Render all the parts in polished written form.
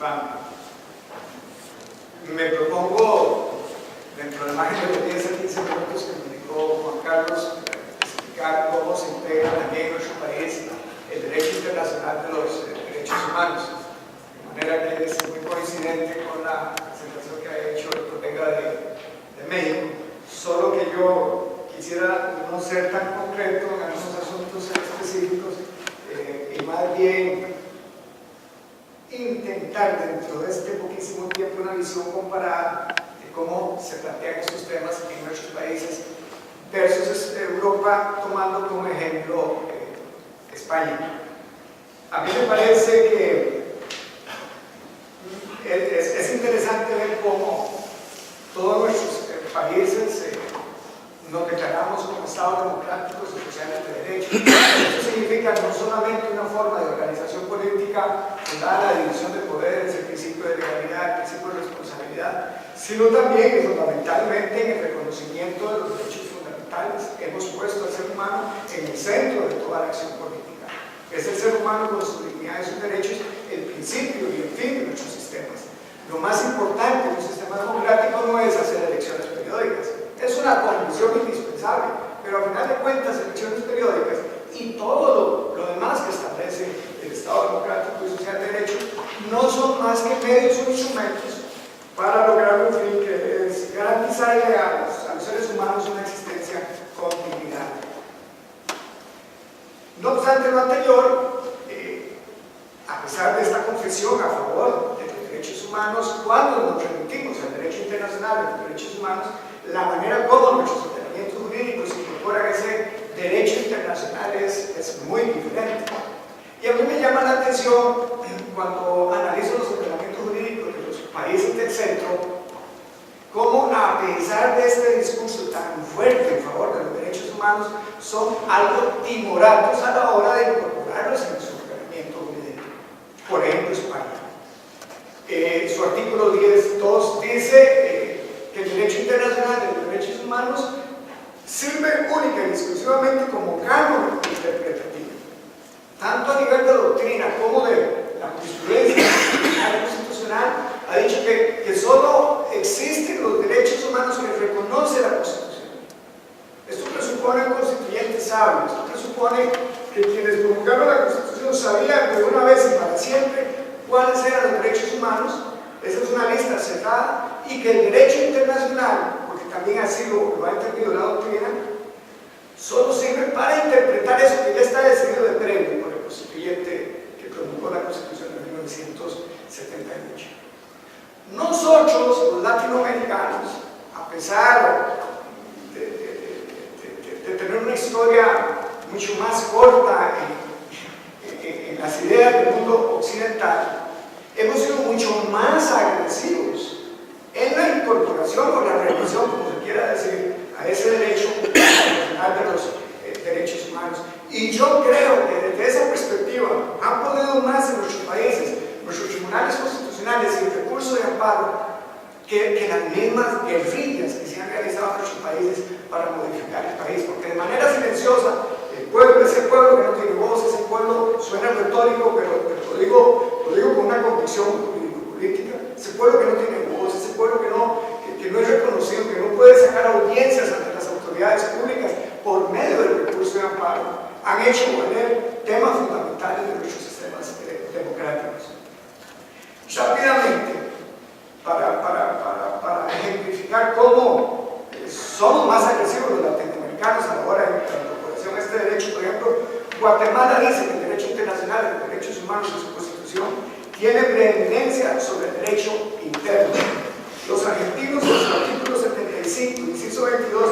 FAM. Me propongo, dentro del margen de los 10 a 15 minutos que me indicó Juan Carlos, explicar cómo se integra también en nuestro país el derecho internacional de los derechos humanos, de manera que es muy coincidente con la presentación que ha hecho el colega de México, solo que yo quisiera no ser tan concreto en algunos asuntos específicos y más bien intentar dentro de este poquísimo tiempo una visión comparada de cómo se plantean estos temas en nuestros países versus Europa, tomando como ejemplo España. A mí me parece que es interesante ver cómo todos nuestros países nos declaramos como Estados democráticos y sociales de derecho. Eso significa no solamente una forma de organización política fundada en la división de poderes, el principio de legalidad, el principio de responsabilidad, sino también y fundamentalmente en el reconocimiento de los derechos fundamentales. Hemos puesto al ser humano en el centro de toda la acción política. Es el ser humano con su dignidad y sus derechos el principio y el fin de nuestros sistemas. Lo más importante en un sistema democrático no es hacer elecciones periódicas. Es una condición indispensable, pero al final de cuentas, elecciones periódicas y todo lo demás que establece el Estado democrático y social de derecho no son más que medios o instrumentos para lograr un fin que es garantizar a los seres humanos una existencia con dignidad. No obstante lo anterior, a pesar de esta confesión a favor de los derechos humanos, cuando nos remitimos al derecho internacional de los derechos humanos, la manera como nuestros ordenamientos jurídicos incorporan ese derecho internacional es muy diferente. Y a mí me llama la atención cuando analizo los ordenamientos jurídicos de los países del centro, cómo a pesar de este discurso tan fuerte en favor de los derechos humanos, son algo timoratos a la hora de incorporarlos en su ordenamiento jurídico. Por ejemplo, España. Su artículo 10.2 dice que el derecho internacional de los derechos humanos sirve única y exclusivamente como canon interpretativo, tanto a nivel de doctrina como de la jurisprudencia constitucional. Ha dicho que solo existen los derechos humanos que reconoce la Constitución. Esto presupone un constituyente sabio, esto presupone que quienes promulgaron la Constitución sabían de una vez y para siempre cuáles eran los derechos humanos. Esa es una lista cerrada, y que el derecho internacional, porque también así lo ha entendido la doctrina, solo sirve para interpretar eso que ya está decidido de previo por el constituyente que promulgó la Constitución de 1978. Nosotros, los latinoamericanos, a pesar de tener una historia mucho más corta en las ideas del mundo occidental, hemos sido mucho más agresivos en la incorporación o la revisión, como se quiera decir, a ese derecho internacional de los derechos humanos. Y yo creo que desde esa perspectiva han podido más en nuestros países, nuestros tribunales constitucionales y el recurso de amparo, que las mismas guerrillas que se han realizado en nuestros países para modificar el país, porque de manera silenciosa el pueblo, ese pueblo que no tiene voz, ese pueblo suena retórico, pero lo digo con una convicción política, ese pueblo que no tiene voz, ese pueblo que no es reconocido, que no puede sacar audiencias ante las autoridades públicas por medio del recurso de amparo, han hecho valer temas fundamentales de nuestros sistemas democráticos. Rápidamente, para ejemplificar cómo somos más agresivos los latinoamericanos a la hora de la incorporación a este derecho, por ejemplo, Guatemala dice que el derecho internacional de los derechos humanos en su Constitución tiene preeminencia sobre el derecho interno. Los argentinos, en su artículo 75, inciso 22,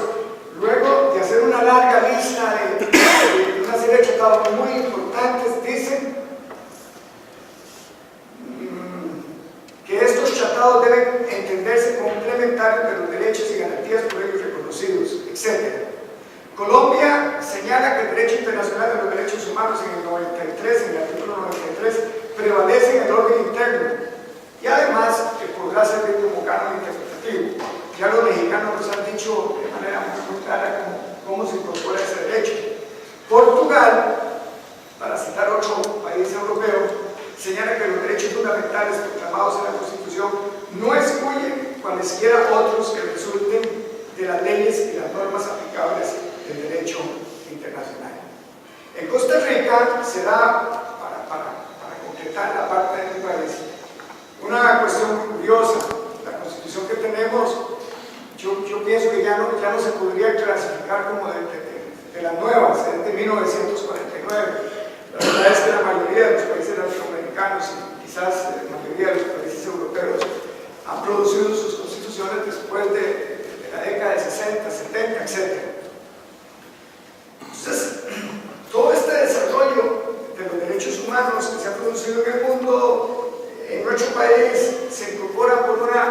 luego de hacer una larga lista de una serie de tratados muy importantes, dicen que estos tratados deben entenderse complementarios de los derechos y garantías por ellos reconocidos, etc. Colombia señala que el derecho internacional de los derechos humanos en el 93, en el artículo 93, prevalece en el orden interno y además que podrá servir como canon interpretativo. Ya los mexicanos nos han dicho de manera muy clara cómo se incorpora ese derecho. Portugal, para citar otro país europeo, señala que los derechos fundamentales fundamentales proclamados en la Constitución no excluyen cualesquiera otros que resulten de las leyes y las normas aplicables del derecho internacional. En Costa Rica se da, para concretar la parte de mi país, una cuestión curiosa. La Constitución que tenemos, yo pienso que ya no se podría clasificar como de las nuevas, es de 1949. La verdad es que la mayoría de los países latinoamericanos y quizás la mayoría de los países europeos han producido sus constituciones después de la década de 60, 70, etc. Entonces, todo este desarrollo de los derechos humanos que se ha producido en el mundo, en nuestro país, se incorpora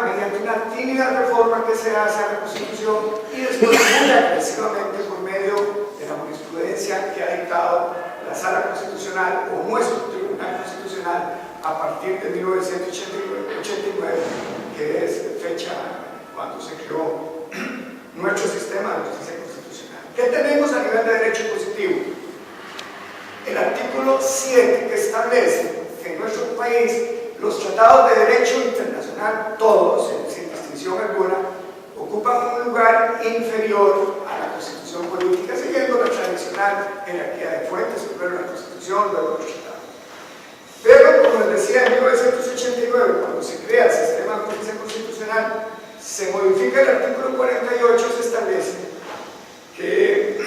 mediante una tímida reforma que se hace a la Constitución y después muy agresivamente por medio de la jurisprudencia que ha dictado la Sala Constitucional o nuestro Tribunal Constitucional a partir de 1989, que es fecha cuando se creó nuestro sistema de justicia constitucional. ¿Qué tenemos a nivel de derecho positivo? El artículo 7, que establece que en nuestro país los tratados de derecho internacional, todos, sin distinción alguna, ocupan un lugar inferior a la Constitución política, siguiendo la tradicional jerarquía de fuentes, primero la Constitución, luego los tratados. Pero, como les decía, en 1989, cuando se crea el sistema de justicia constitucional, se modifica el artículo 48, se establece que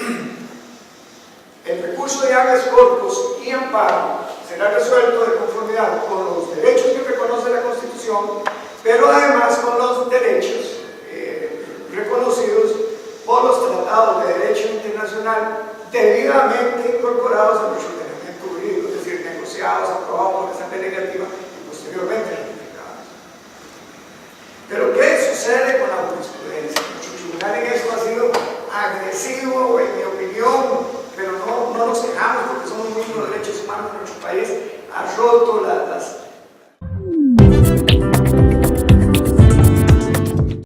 el recurso de habeas corpus y amparo será resuelto de conformidad con los derechos que reconoce la Constitución, pero además con los derechos reconocidos por los tratados de derecho internacional debidamente incorporados a nuestro ordenamiento jurídico, es decir, negociados, aprobados por la Asamblea Legislativa y posteriormente ratificados. Pero ¿qué sucede con la jurisprudencia? Nuestro tribunal en eso ha sido agresivo, en mi opinión, pero no nos quejamos porque somos muy los derechos humanos en nuestro país, ha roto las